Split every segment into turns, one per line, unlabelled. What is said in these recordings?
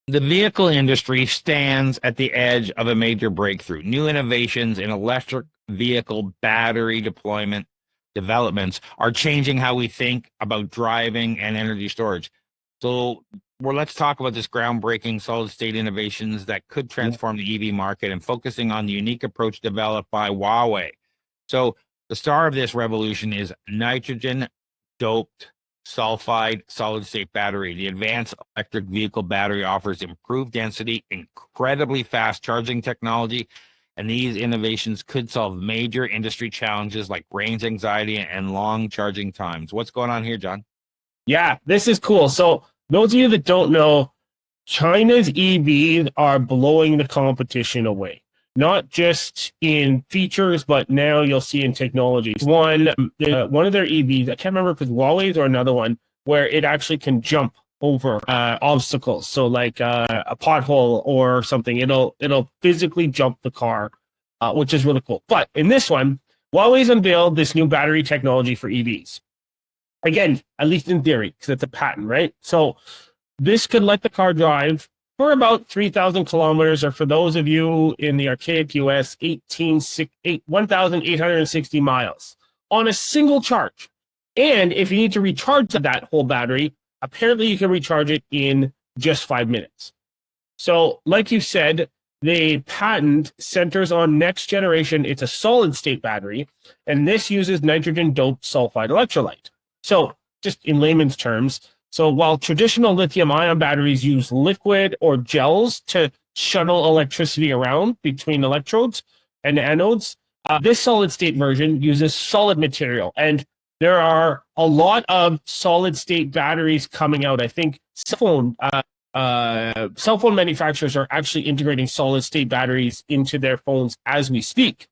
The vehicle industry stands at the edge of a major breakthrough. New innovations in electric vehicle battery deployment developments are changing how we think about driving and energy storage. So, let's talk about this groundbreaking solid state innovations that could transform the EV market and focusing on the unique approach developed by Huawei. So, the star of this revolution is nitrogen doped sulfide solid state battery. The advanced electric vehicle battery offers improved density, incredibly fast charging technology, and these innovations could solve major industry challenges like range anxiety and long charging times. What's going on here, John?
Yeah, this is cool. So those of you that don't know, China's EVs are blowing the competition away. Not just in features, but now you'll see in technologies. One of their EVs, I can't remember if it's Huawei's or another one, where it actually can jump over obstacles. So like a pothole or something, it'll physically jump the car, which is really cool. But in this one, Huawei's unveiled this new battery technology for EVs. Again, at least in theory, because it's a patent, right? So this could let the car drive for about 3,000 kilometers, or for those of you in the archaic US, 1,860 miles on a single charge. And if you need to recharge that whole battery, apparently you can recharge it in just 5 minutes. So like you said, the patent centers on next generation. It's a solid state battery, and this uses nitrogen doped sulfide electrolyte. So just in layman's terms, so while traditional lithium-ion batteries use liquid or gels to shuttle electricity around between electrodes and anodes, this solid-state version uses solid material. And there are a lot of solid-state batteries coming out. I think cell phone manufacturers are actually integrating solid-state batteries into their phones as we speak.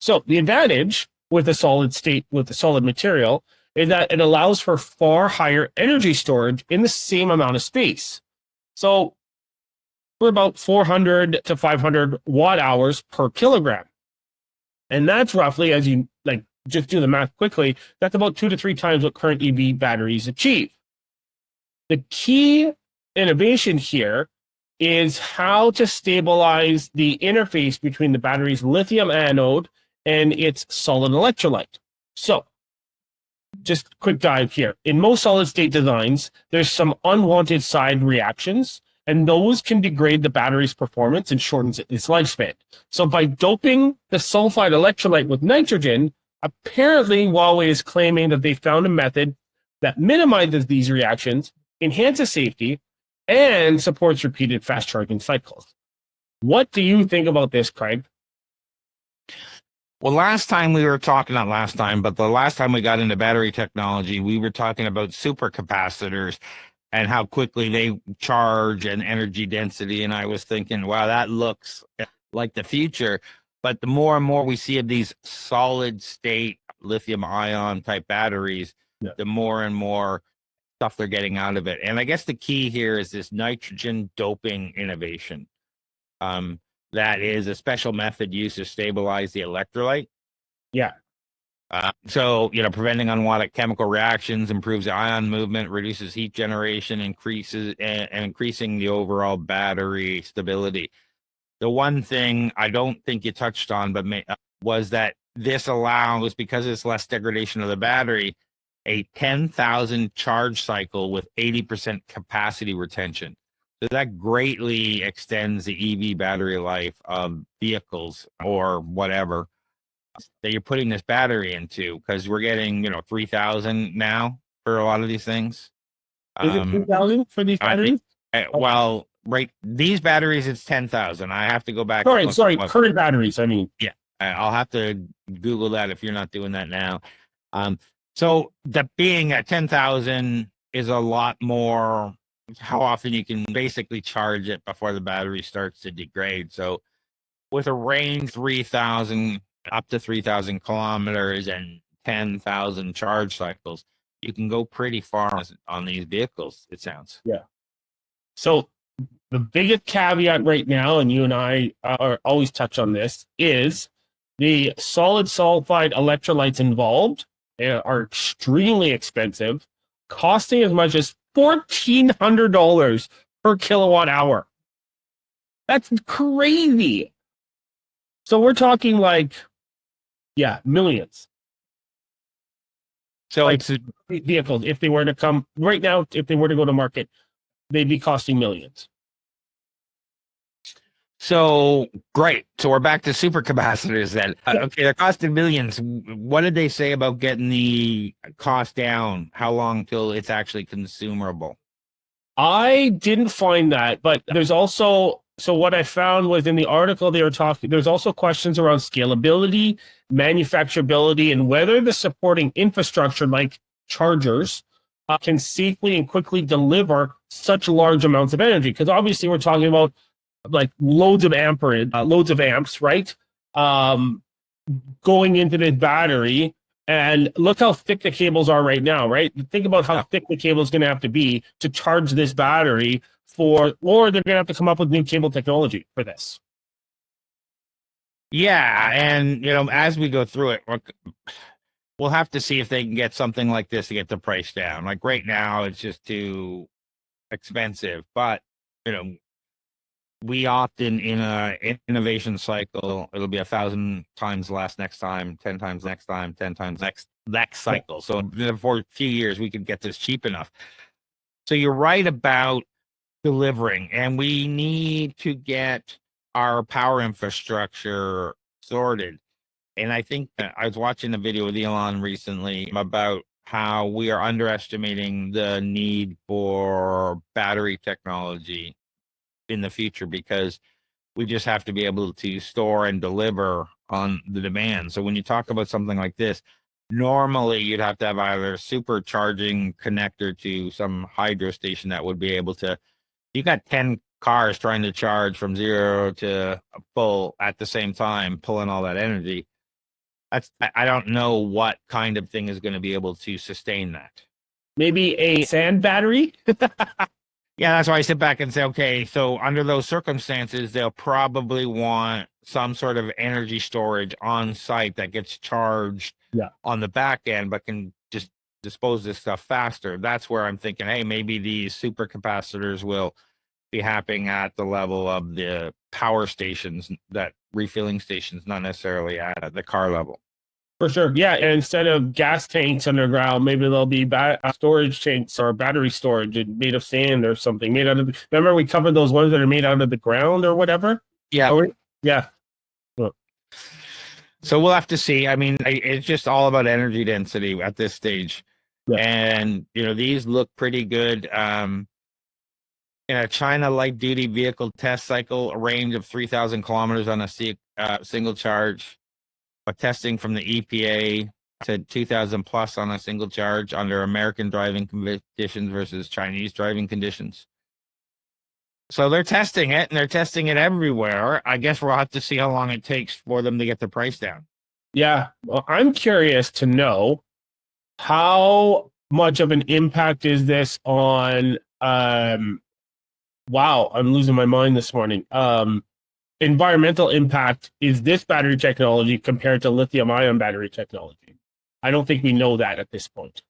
So the advantage with the solid material is that it allows for far higher energy storage in the same amount of space. So we're about 400 to 500 watt hours per kilogram. And that's roughly, as you like, just do the math quickly, that's about 2 to 3 times what current EV batteries achieve. The key innovation here is how to stabilize the interface between the battery's lithium anode and its solid electrolyte. So just quick dive here. In most solid state designs, there's some unwanted side reactions, and those can degrade the battery's performance and shortens its lifespan. So by doping the sulfide electrolyte with nitrogen, apparently Huawei is claiming that they found a method that minimizes these reactions, enhances safety, and supports repeated fast charging cycles. What do you think about this, Craig?
Well, last time we were talking, not last time, but the last time we got into battery technology, we were talking about supercapacitors and how quickly they charge and energy density. And I was thinking, wow, that looks like the future. But the more and more we see of these solid state lithium ion type batteries, the more and more stuff they're getting out of it. And I guess the key here is this nitrogen doping innovation. That is a special method used to stabilize the electrolyte.
Yeah.
So, preventing unwanted chemical reactions, improves the ion movement, reduces heat generation, increasing the overall battery stability. The one thing I don't think you touched on, but was that this allows, because it's less degradation of the battery, a 10,000 charge cycle with 80% capacity retention. So that greatly extends the EV battery life of vehicles or whatever that you're putting this battery into, because we're getting, 3,000 now for a lot of these things.
Is it 3,000 for these batteries?
Well, right, these batteries, it's 10,000. I have to go back.
Sorry, current batteries, I mean.
Yeah, I'll have to Google that if you're not doing that now. So that being at 10,000 is a lot more how often you can basically charge it before the battery starts to degrade. So with a range 3,000 up to 3,000 kilometers and 10,000 charge cycles, you can go pretty far on these vehicles, it sounds.
Yeah. So the biggest caveat right now, and you and I always touch on this, is the solid sulfide electrolytes involved are extremely expensive, costing as much as $1,400 per kilowatt hour. That's crazy. So we're talking like, yeah, millions.
So
Like
it's
vehicles, if they were to come right now, if they were to go to market, they'd be costing millions.
so great. So we're back to supercapacitors then. Okay, they're costing millions. What did they say about getting the cost down? How long till it's actually consumable?
I didn't find that, but there's also, so what I found was in the article they were talking, there's also questions around scalability, manufacturability, and whether the supporting infrastructure like chargers can safely and quickly deliver such large amounts of energy. Because obviously we're talking about like loads of amperage, loads of amps, right? Um, Going into this battery. And look how thick the cables are right now, right? Think about how thick the cable is going to have to be to charge this battery for, or they're going to have to come up with new cable technology for this.
Yeah, and as we go through it, we'll have to see if they can get something like this to get the price down. Like right now, it's just too expensive. But you know, we often in a innovation cycle, it'll be 1,000 times less next time, 10 times next time, 10 times next cycle. So for a few years, we could get this cheap enough. So you're right about delivering, and we need to get our power infrastructure sorted. And I think I was watching a video with Elon recently about how we are underestimating the need for battery technology in the future because we just have to be able to store and deliver on the demand. So when you talk about something like this, normally you'd have to have either a supercharging connector to some hydro station that would be able to, you got 10 cars trying to charge from zero to full at the same time, pulling all that energy. I don't know what kind of thing is going to be able to sustain that.
Maybe a sand battery.
Yeah, that's why I sit back and say, okay, so under those circumstances, they'll probably want some sort of energy storage on site that gets charged
Yeah.
on the back end, but can just dispose this stuff faster. That's where I'm thinking, hey, maybe these supercapacitors will be happening at the level of the power stations, that refilling stations, not necessarily at the car level.
For sure. Yeah. And instead of gas tanks underground, maybe there'll be storage tanks or battery storage made of sand or something made out of. Remember, we covered those ones that are made out of the ground or whatever?
Yeah.
Yeah.
So we'll have to see. I mean, it's just all about energy density at this stage.
Yeah.
And, these look pretty good. In a China light duty vehicle test cycle, a range of 3,000 kilometers on a single charge. But testing from the EPA said 2,000 plus on a single charge under American driving conditions versus Chinese driving conditions. So they're testing it, and they're testing it everywhere. I guess we'll have to see how long it takes for them to get the price down.
Yeah. Well, I'm curious to know how much of an impact is this on wow, I'm losing my mind this morning. Environmental impact is this battery technology compared to lithium-ion battery technology? I don't think we know that at this point.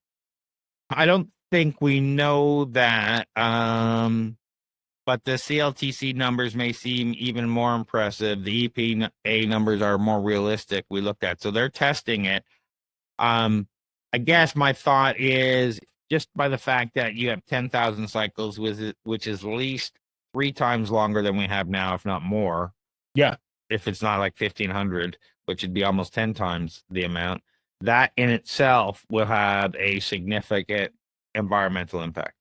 I don't think we know that. But the CLTC numbers may seem even more impressive. The EPA numbers are more realistic. We looked at, so they're testing it. I guess my thought is just by the fact that you have 10,000 cycles, which is at least 3 times longer than we have now, if not more.
Yeah.
If it's not like 1,500, which would be almost 10 times the amount, that in itself will have a significant environmental impact.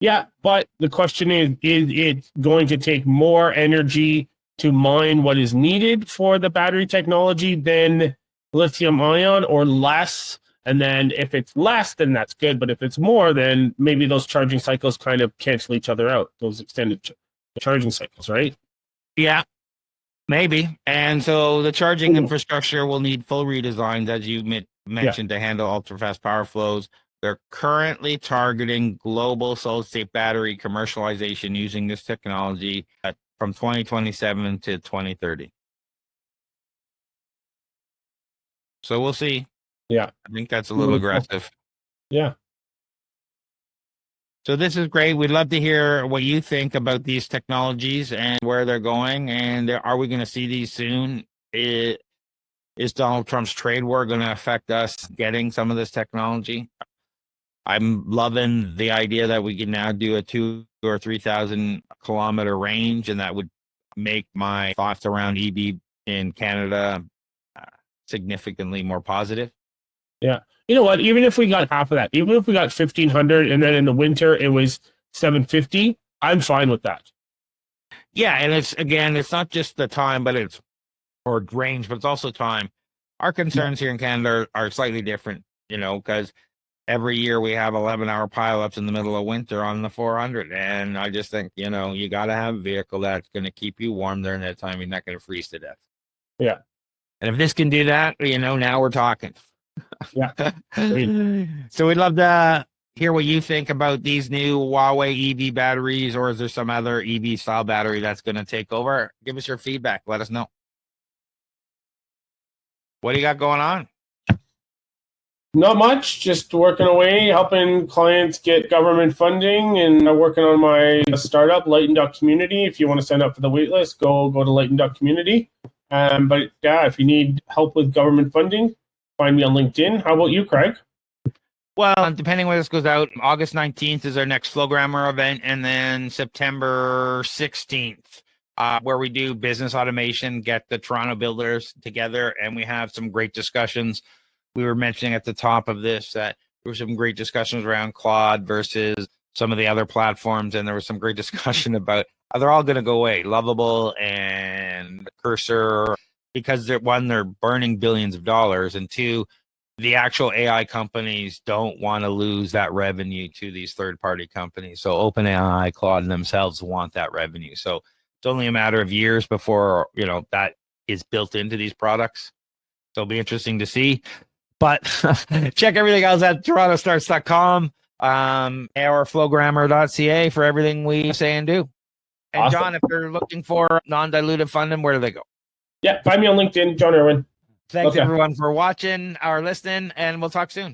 Yeah, but the question is it going to take more energy to mine what is needed for the battery technology than lithium ion or less? And then if it's less, then that's good. But if it's more, then maybe those charging cycles kind of cancel each other out, those extended charging cycles, right?
Yeah, maybe. And so the charging infrastructure will need full redesigns, as you mentioned, to handle ultra-fast power flows. They're currently targeting global solid-state battery commercialization using this technology from 2027 to 2030. So we'll see.
Yeah.
I think that's a little aggressive.
Yeah.
So this is great. We'd love to hear what you think about these technologies and where they're going. And are we going to see these soon? Is Donald Trump's trade war going to affect us getting some of this technology? I'm loving the idea that we can now do a 2,000 or 3,000 kilometer range, and that would make my thoughts around EV in Canada significantly more positive.
Yeah. You know what? Even if we got half of that, even if we got 1,500 and then in the winter it was 750, I'm fine with that.
Yeah. And it's not just the time, but or range, but it's also time. Our concerns here in Canada are slightly different, because every year we have 11-hour pileups in the middle of winter on the 400. And I just think, you got to have a vehicle that's going to keep you warm during that time. You're not going to freeze to death.
Yeah.
And if this can do that, now we're talking.
Yeah.
So we'd love to hear what you think about these new Huawei EV batteries, or is there some other EV style battery that's going to take over? Give us your feedback. Let us know. What do you got going on?
Not much, just working away, helping clients get government funding, and working on my startup, Light.Community. If you want to sign up for the waitlist, go to Light.Community. But yeah, if you need help with government funding, find me on LinkedIn. How about you, Craig?
Well, depending when this goes out, August 19th is our next Flowgrammer event, and then September 16th, where we do business automation, get the Toronto builders together, and we have some great discussions. We were mentioning at the top of this that there were some great discussions around Claude versus some of the other platforms, and there was some great discussion about how they're all going to go away, Lovable and Cursor, because they're burning billions of dollars, and two, the actual AI companies don't want to lose that revenue to these third-party companies. So OpenAI, Claude themselves want that revenue. So it's only a matter of years before, that is built into these products. So it'll be interesting to see. But check everything else at torontostarts.com, or flowgrammer.ca for everything we say and do. And awesome. John, if they're looking for non-dilutive funding, where do they go?
Yeah, find me on LinkedIn, John Irwin.
Thanks, everyone, for watching or listening, and we'll talk soon.